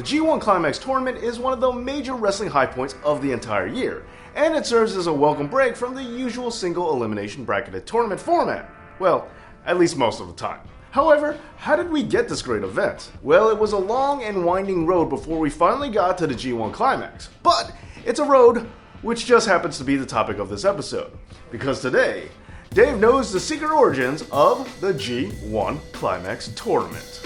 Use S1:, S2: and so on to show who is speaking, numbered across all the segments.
S1: G1 Climax Tournament is one of the major wrestling high points of the entire year, and it serves as a welcome break from the usual single elimination bracketed tournament format. Well, at least most of the time. However, how did we get this great event? Well, it was a long and winding road before we finally got to the G1 Climax. But it's a road which just happens to be the topic of this episode. Because today, Dave knows the secret origins of the G1 Climax Tournament.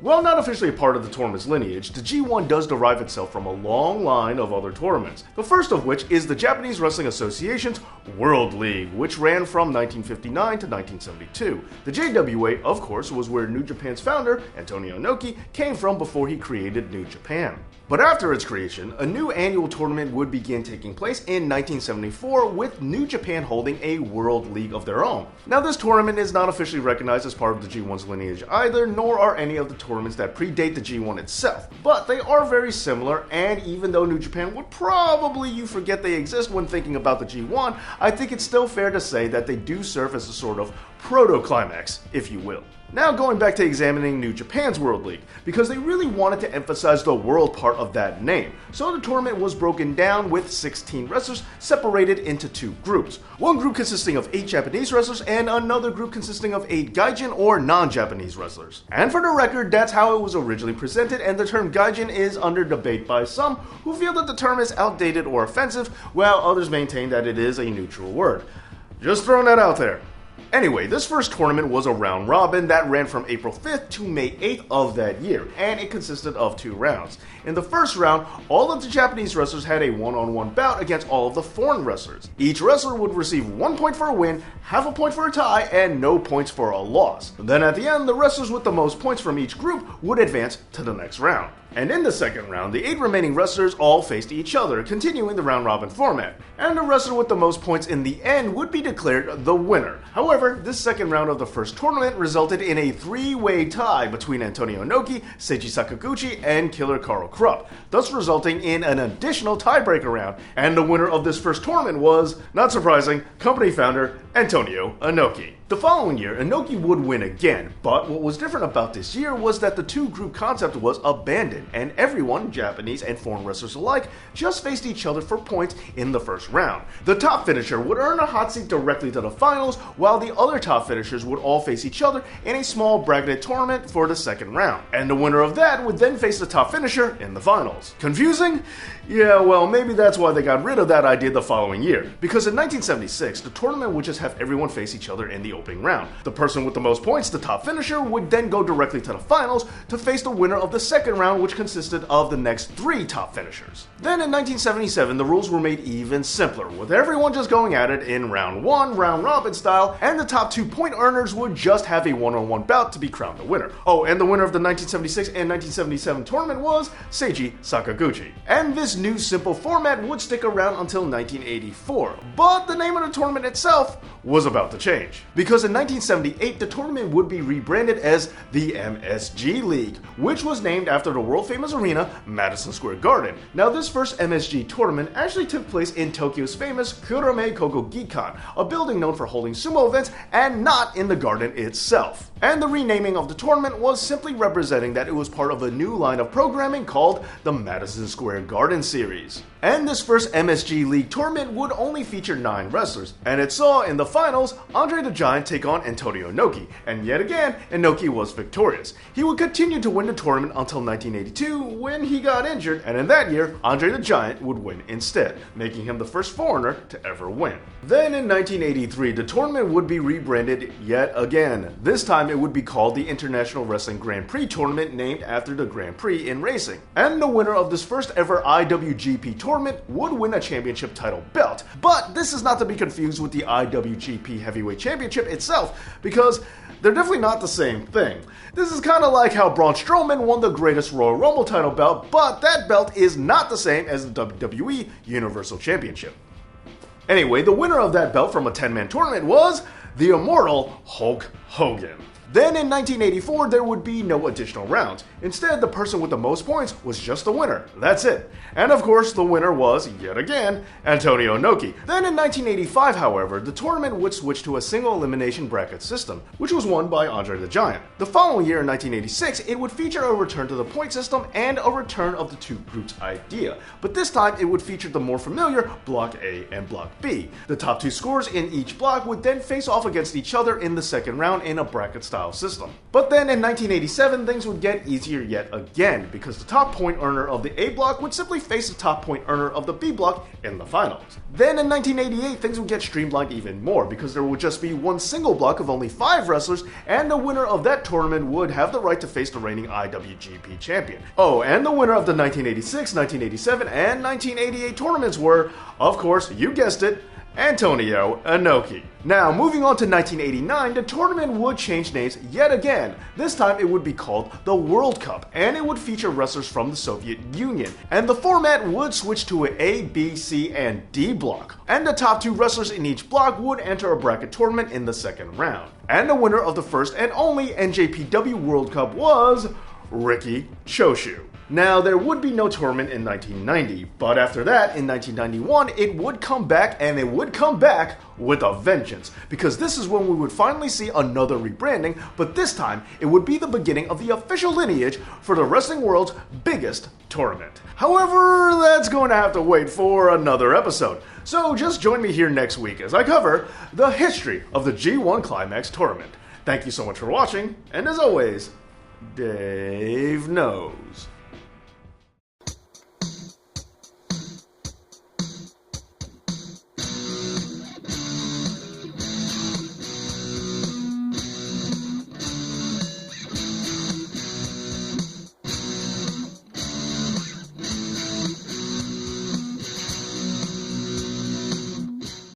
S1: While not officially a part of the tournament's lineage, the G1 does derive itself from a long line of other tournaments, the first of which is the Japanese Wrestling Association's World League, which ran from 1959 to 1972. The JWA, of course, was where New Japan's founder, Antonio Inoki, came from before he created New Japan. But after its creation, a new annual tournament would begin taking place in 1974, with New Japan holding a World League of their own. Now, this tournament is not officially recognized as part of the G1's lineage either, nor are any of the tournaments that predate the G1 itself. But they are very similar, and even though New Japan would probably you forget they exist when thinking about the G1, I think it's still fair to say that they do serve as a sort of proto-climax, if you will. Now going back to examining New Japan's World League, because they really wanted to emphasize the world part of that name. So the tournament was broken down with 16 wrestlers separated into two groups. One group consisting of 8 Japanese wrestlers and another group consisting of 8 Gaijin or non-Japanese wrestlers. And for the record, that's how it was originally presented, and the term Gaijin is under debate by some who feel that the term is outdated or offensive, while others maintain that it is a neutral word. Just throwing that out there. Anyway, this first tournament was a round robin that ran from April 5th to May 8th of that year, and it consisted of 2 rounds. In the first round, all of the Japanese wrestlers had a one-on-one bout against all of the foreign wrestlers. Each wrestler would receive 1 point for a win, half a point for a tie, and no points for a loss. Then at the end, the wrestlers with the most points from each group would advance to the next round. And in the second round, the 8 remaining wrestlers all faced each other, continuing the round-robin format. And the wrestler with the most points in the end would be declared the winner. However, this second round of the first tournament resulted in a 3-way tie between Antonio Inoki, Seiji Sakaguchi, and Killer Karl Krupp, thus resulting in an additional tiebreaker round. And the winner of this first tournament was, not surprising, company founder Antonio Inoki. The following year, Inoki would win again, but what was different about this year was that the 2-group concept was abandoned, and everyone, Japanese and foreign wrestlers alike, just faced each other for points in the first round. The top finisher would earn a hot seat directly to the finals, while the other top finishers would all face each other in a small bracketed tournament for the second round. And the winner of that would then face the top finisher in the finals. Confusing? Yeah, well, maybe that's why they got rid of that idea the following year. Because in 1976, the tournament would just have everyone face each other in the opening round. The person with the most points, the top finisher, would then go directly to the finals to face the winner of the second round, which consisted of the next 3 top finishers. Then in 1977, the rules were made even simpler, with everyone just going at it in round 1, round robin style, and the top 2 point earners would just have a one-on-one bout to be crowned the winner. Oh, and the winner of the 1976 and 1977 tournament was Seiji Sakaguchi. And this new simple format would stick around until 1984, but the name of the tournament itself was about to change. Because in 1978, the tournament would be rebranded as the MSG League, which was named after the world-famous arena, Madison Square Garden. Now, this first MSG tournament actually took place in Tokyo's famous Kurame Kokogikan, a building known for holding sumo events, and not in the garden itself. And the renaming of the tournament was simply representing that it was part of a new line of programming called the Madison Square Garden Series. And this first MSG League tournament would only feature 9 wrestlers, and it saw in the finals Andre the Giant take on Antonio Inoki, and yet again, Inoki was victorious. He would continue to win the tournament until 1982 when he got injured, and in that year, Andre the Giant would win instead, making him the first foreigner to ever win. Then in 1983, the tournament would be rebranded yet again. This time it would be called the International Wrestling Grand Prix Tournament, named after the Grand Prix in racing. And the winner of this first ever IWGP tournament would win a championship title belt. But this is not to be confused with the IWGP Heavyweight Championship itself, because they're definitely not the same thing. This is kind of like how Braun Strowman won the greatest Royal Rumble title belt, but that belt is not the same as the WWE Universal Championship. Anyway, the winner of that belt from a 10-man tournament was the immortal Hulk Hogan. Then in 1984, there would be no additional rounds. Instead, the person with the most points was just the winner. That's it. And of course, the winner was, yet again, Antonio Inoki. Then in 1985, however, the tournament would switch to a single elimination bracket system, which was won by Andre the Giant. The following year, in 1986, it would feature a return to the point system and a return of the two groups idea. But this time, it would feature the more familiar Block A and Block B. The top two scores in each block would then face off against each other in the second round in a bracket-style system. But then in 1987, things would get easier yet again, because the top point earner of the A block would simply face the top point earner of the B block in the finals. Then in 1988, things would get streamlined even more, because there would just be one single block of only 5 wrestlers, and the winner of that tournament would have the right to face the reigning IWGP champion. Oh, and the winner of the 1986, 1987, and 1988 tournaments were, of course, you guessed it, Antonio Inoki. Now, moving on to 1989, the tournament would change names yet again. This time it would be called the World Cup, and it would feature wrestlers from the Soviet Union. And the format would switch to an A, B, C, and D block. And the top 2 wrestlers in each block would enter a bracket tournament in the second round. And the winner of the first and only NJPW World Cup was Riki Choshu. Now, there would be no tournament in 1990, but after that, in 1991, it would come back, and it would come back with a vengeance, because this is when we would finally see another rebranding, but this time, it would be the beginning of the official lineage for the wrestling world's biggest tournament. However, that's going to have to wait for another episode, so just join me here next week as I cover the history of the G1 Climax tournament. Thank you so much for watching, and as always, Dave knows.